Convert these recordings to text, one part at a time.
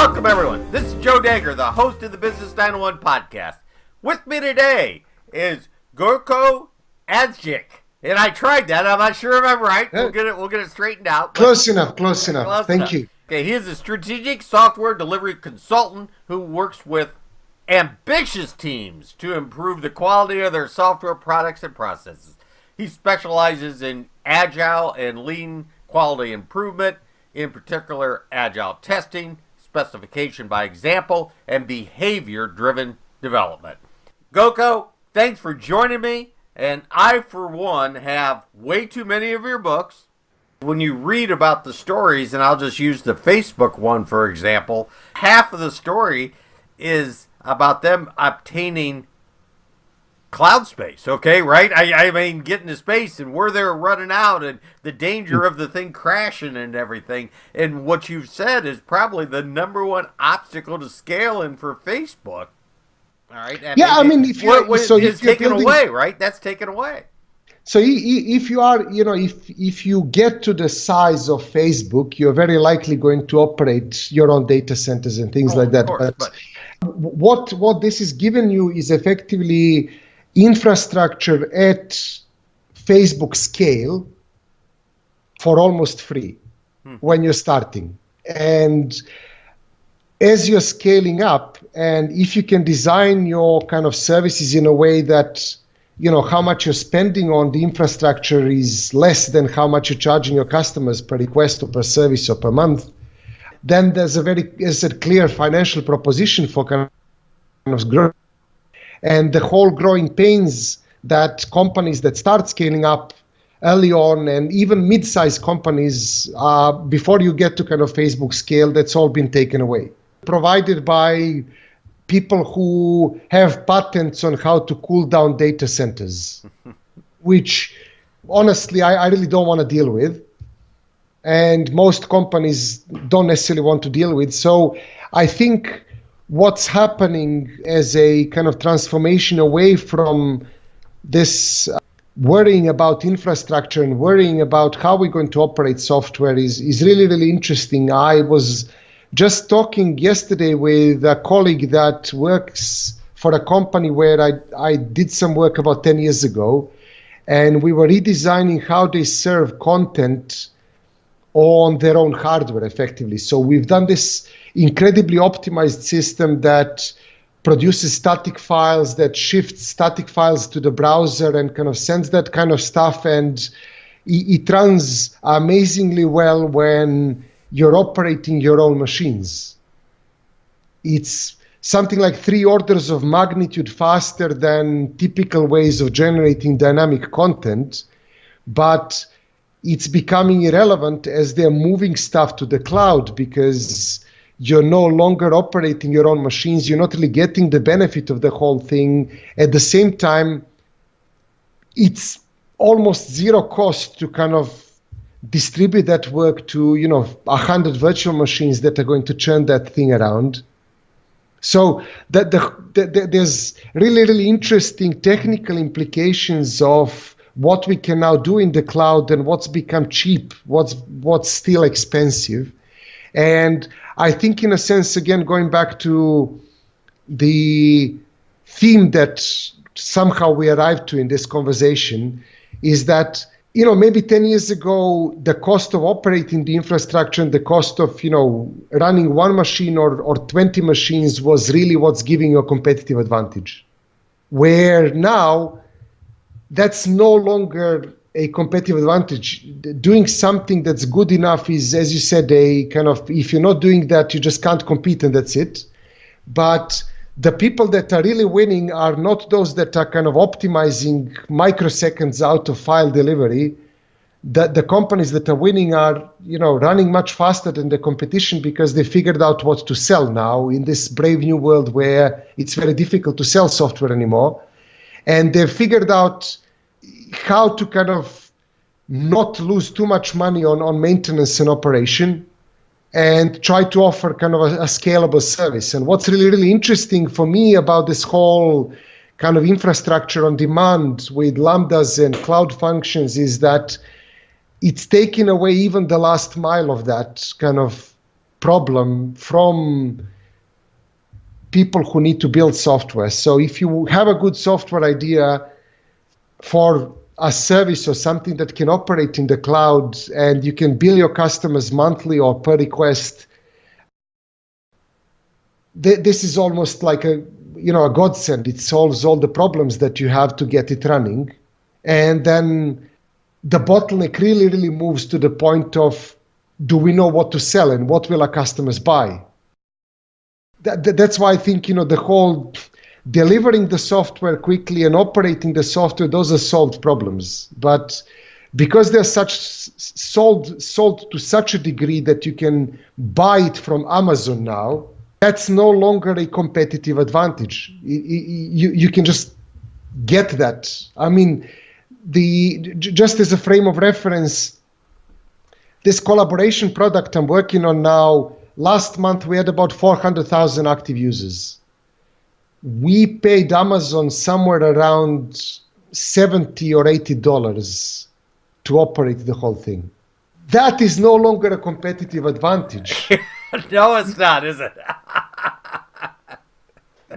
Welcome, everyone. This is Joe Dagger, the host of the Business 901 podcast. With me today is Gojko Adzic. And I tried that. I'm not sure if I'm right. We'll get it straightened out. Close enough. Thank you. Okay, he is a strategic software delivery consultant who works with ambitious teams to improve the quality of their software products and processes. He specializes in Agile and lean quality improvement, in particular Agile testing, specification by example, and behavior-driven development. Gojko, thanks for joining me. And I, for one, have way too many of your books. When you read about the stories, and I'll just use the Facebook one, for example, half of the story is about them obtaining cloud space, okay, right? I mean, getting to space and where they're running out and the danger of the thing crashing and everything. And what you've said is probably the number one obstacle to scaling for Facebook. All right. If you're taken building, away, right? That's taken away. So if you are, if you get to the size of Facebook, you're very likely going to operate your own data centers and things like that. Course, but what this is giving you is effectively infrastructure at Facebook scale for almost free when you're starting. And as you're scaling up, and if you can design your kind of services in a way that, how much you're spending on the infrastructure is less than how much you're charging your customers per request or per service or per month, then there's a clear financial proposition for kind of growth. And the whole growing pains that companies that start scaling up early on, and even mid-sized companies, before you get to kind of Facebook scale, that's all been taken away. Provided by people who have patents on how to cool down data centers, which honestly I really don't want to deal with. And most companies don't necessarily want to deal with. So I think what's happening as a kind of transformation away from this worrying about infrastructure and worrying about how we're going to operate software is really, really interesting. I was just talking yesterday with a colleague that works for a company where I did some work about 10 years ago, and we were redesigning how they serve content on their own hardware effectively. So we've done this incredibly optimized system that produces static files, that shifts static files to the browser and kind of sends that kind of stuff. And it runs amazingly well when you're operating your own machines. It's something like 3 orders of magnitude faster than typical ways of generating dynamic content, but it's becoming irrelevant as they're moving stuff to the cloud because you're no longer operating your own machines. You're not really getting the benefit of the whole thing. At the same time, it's almost zero cost to kind of distribute that work to 100 virtual machines that are going to churn that thing around. So there's really, really interesting technical implications of what we can now do in the cloud and what's become cheap, what's still expensive. And I think in a sense, again, going back to the theme that somehow we arrived to in this conversation is that maybe 10 years ago, the cost of operating the infrastructure and the cost of, running one machine or 20 machines was really what's giving you a competitive advantage. Where now, that's no longer a competitive advantage. Doing something that's good enough is, as you said, a kind of, if you're not doing that, you just can't compete and that's it. But the people that are really winning are not those that are kind of optimizing microseconds out of file delivery. The companies that are winning are, running much faster than the competition because they figured out what to sell now in this brave new world where it's very difficult to sell software anymore. And they've figured out how to kind of not lose too much money on maintenance and operation, and try to offer kind of a scalable service. And what's really, really interesting for me about this whole kind of infrastructure on demand with Lambdas and cloud functions is that it's taken away even the last mile of that kind of problem from people who need to build software. So if you have a good software idea for a service or something that can operate in the cloud and you can bill your customers monthly or per request, this is almost like a godsend. It solves all the problems that you have to get it running. And then the bottleneck really moves to the point of, do we know what to sell and what will our customers buy? That's why I think, the whole delivering the software quickly and operating the software, those are solved problems. But because they're sold to such a degree that you can buy it from Amazon now, that's no longer a competitive advantage. You can just get that. I mean, just as a frame of reference, this collaboration product I'm working on now, last month we had about 400,000 active users. We paid Amazon somewhere around $70 or $80 to operate the whole thing. That is no longer a competitive advantage. No, it's not, is it?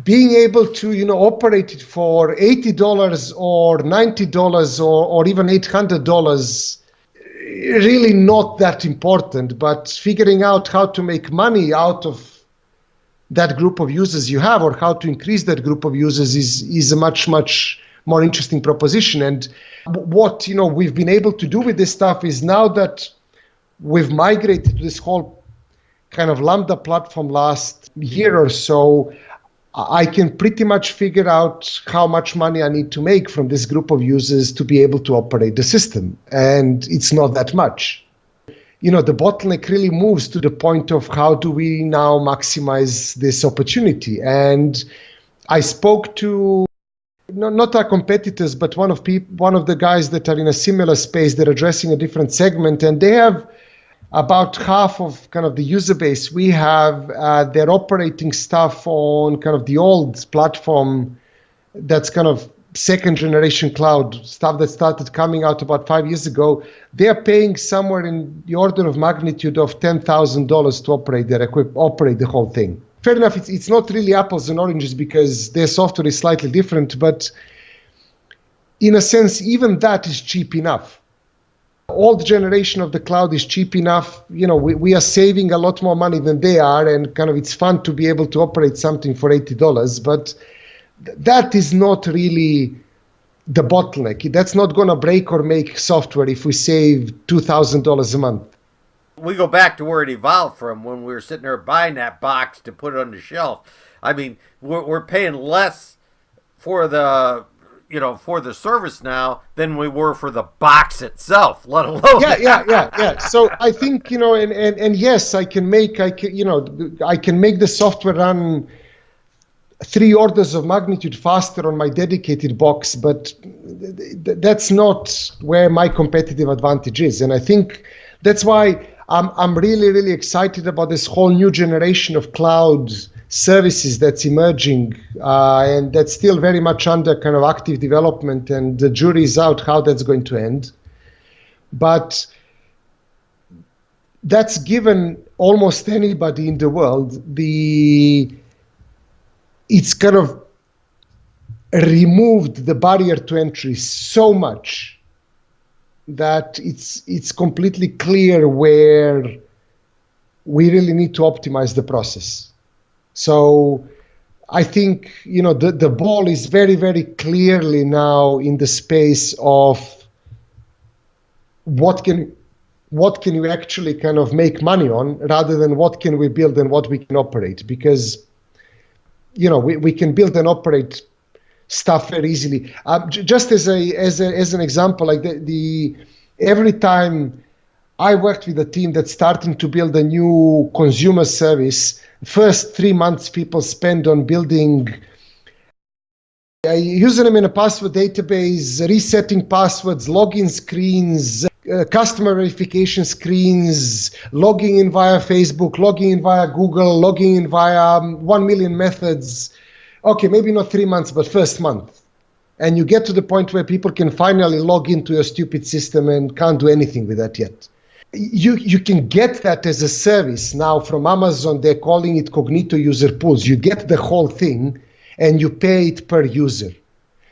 Being able to, operate it for $80 or $90 or even $800, really not that important. But figuring out how to make money out of that group of users you have, or how to increase that group of users, is a much more interesting proposition. And what we've been able to do with this stuff is, now that we've migrated to this whole kind of Lambda platform last year or so, I can pretty much figure out how much money I need to make from this group of users to be able to operate the system. And it's not that much. The bottleneck really moves to the point of, how do we now maximize this opportunity? And I spoke to, not our competitors, but one of the guys that are in a similar space. They're addressing a different segment, and they have about half of kind of the user base we have. They're operating stuff on kind of the old platform that's kind of second generation cloud stuff that started coming out about 5 years ago. They're paying somewhere in the order of magnitude of $10,000 to operate the whole thing. Fair enough, it's not really apples and oranges because their software is slightly different, but in a sense, even that is cheap enough. Old generation of the cloud is cheap enough. We are saving a lot more money than they are, and kind of it's fun to be able to operate something for $80, but that is not really the bottleneck. That's not going to break or make software if we save $2,000 a month. We go back to where it evolved from, when we were sitting there buying that box to put it on the shelf. I mean, we're paying less for the service now than we were for the box itself, let alone. Yeah. So I think, and yes, I can make the software run 3 orders of magnitude faster on my dedicated box, but that's not where my competitive advantage is. And I think that's why I'm really excited about this whole new generation of cloud services that's emerging, and that's still very much under kind of active development, and the jury is out how that's going to end. But that's given almost anybody in the world it's kind of removed the barrier to entry so much that it's completely clear where we really need to optimize the process. So I think, the ball is very clearly now in the space of what can you actually kind of make money on, rather than what can we build and what we can operate. Because we can build and operate stuff very easily. Just as an example, like every time I worked with a team that's starting to build a new consumer service, first 3 months people spend on building a username and a password database, resetting passwords, login screens, customer verification screens, logging in via Facebook, logging in via Google, logging in via 1 million methods. Okay, maybe not 3 months, but first month. And you get to the point where people can finally log into your stupid system and can't do anything with that yet. You can get that as a service now from Amazon. They're calling it Cognito User Pools. You get the whole thing and you pay it per user.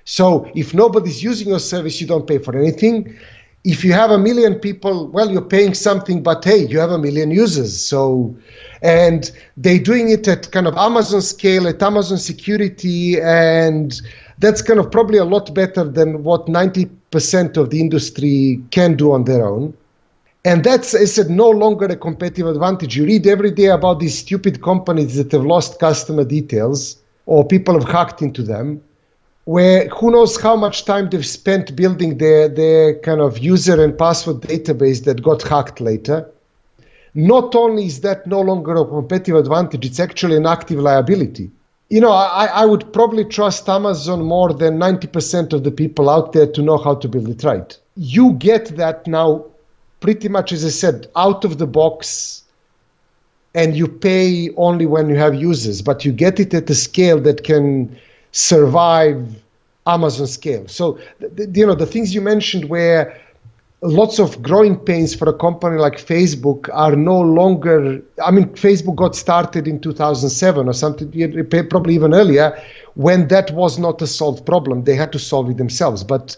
So if nobody's using your service, you don't pay for anything. If you have 1 million people, well, you're paying something, but hey, you have 1 million users. So, and they're doing it at kind of Amazon scale, at Amazon security, and that's kind of probably a lot better than what 90% of the industry can do on their own. And that's, I said, no longer a competitive advantage. You read every day about these stupid companies that have lost customer details or people have hacked into them, where who knows how much time they've spent building their kind of user and password database that got hacked later. Not only is that no longer a competitive advantage, it's actually an active liability. You know, I would probably trust Amazon more than 90% of the people out there to know how to build it right. You get that now pretty much, as I said, out of the box, and you pay only when you have users, but you get it at a scale that can survive Amazon scale. So, the things you mentioned where lots of growing pains for a company like Facebook are no longer, I mean, Facebook got started in 2007 or something, probably even earlier, when that was not a solved problem. They had to solve it themselves. But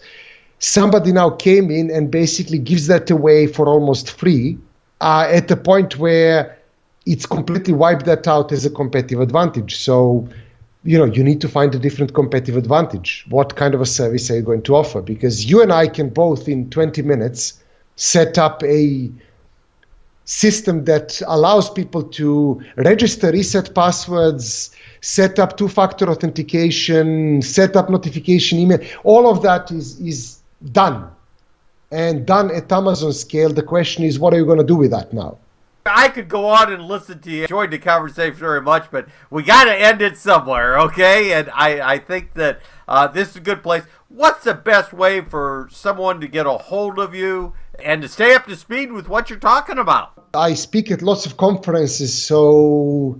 somebody now came in and basically gives that away for almost free at the point where it's completely wiped that out as a competitive advantage. So, you need to find a different competitive advantage. What kind of a service are you going to offer? Because you and I can both, in 20 minutes, set up a system that allows people to register, reset passwords, set up two-factor authentication, set up notification email. All of that is done. And done at Amazon scale. The question is, what are you going to do with that now? I could go on and listen to you. Enjoyed the conversation very much, but we got to end it somewhere, okay? And I think that this is a good place. What's the best way for someone to get a hold of you and to stay up to speed with what you're talking about? I speak at lots of conferences, so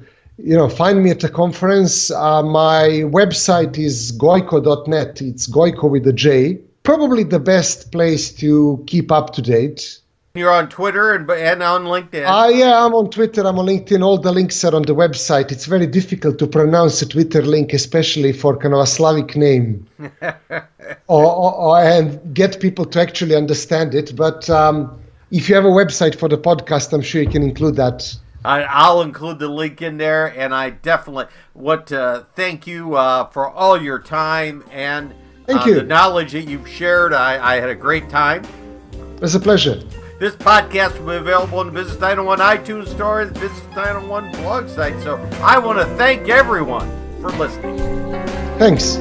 find me at a conference. My website is gojko.net. It's Gojko with a J. Probably the best place to keep up to date. You're on Twitter and on LinkedIn. Yeah, I'm on Twitter, I'm on LinkedIn. All the links are on the website. It's very difficult to pronounce a Twitter link, especially for kind of a Slavic name, and get people to actually understand it. But if you have a website for the podcast, I'm sure you can include that. I'll include the link in there, and I definitely want to thank you for all your time and the knowledge that you've shared. I had a great time. It was a pleasure. This podcast will be available on the Business 901 iTunes Store and the Business 901 blog site. So I want to thank everyone for listening. Thanks.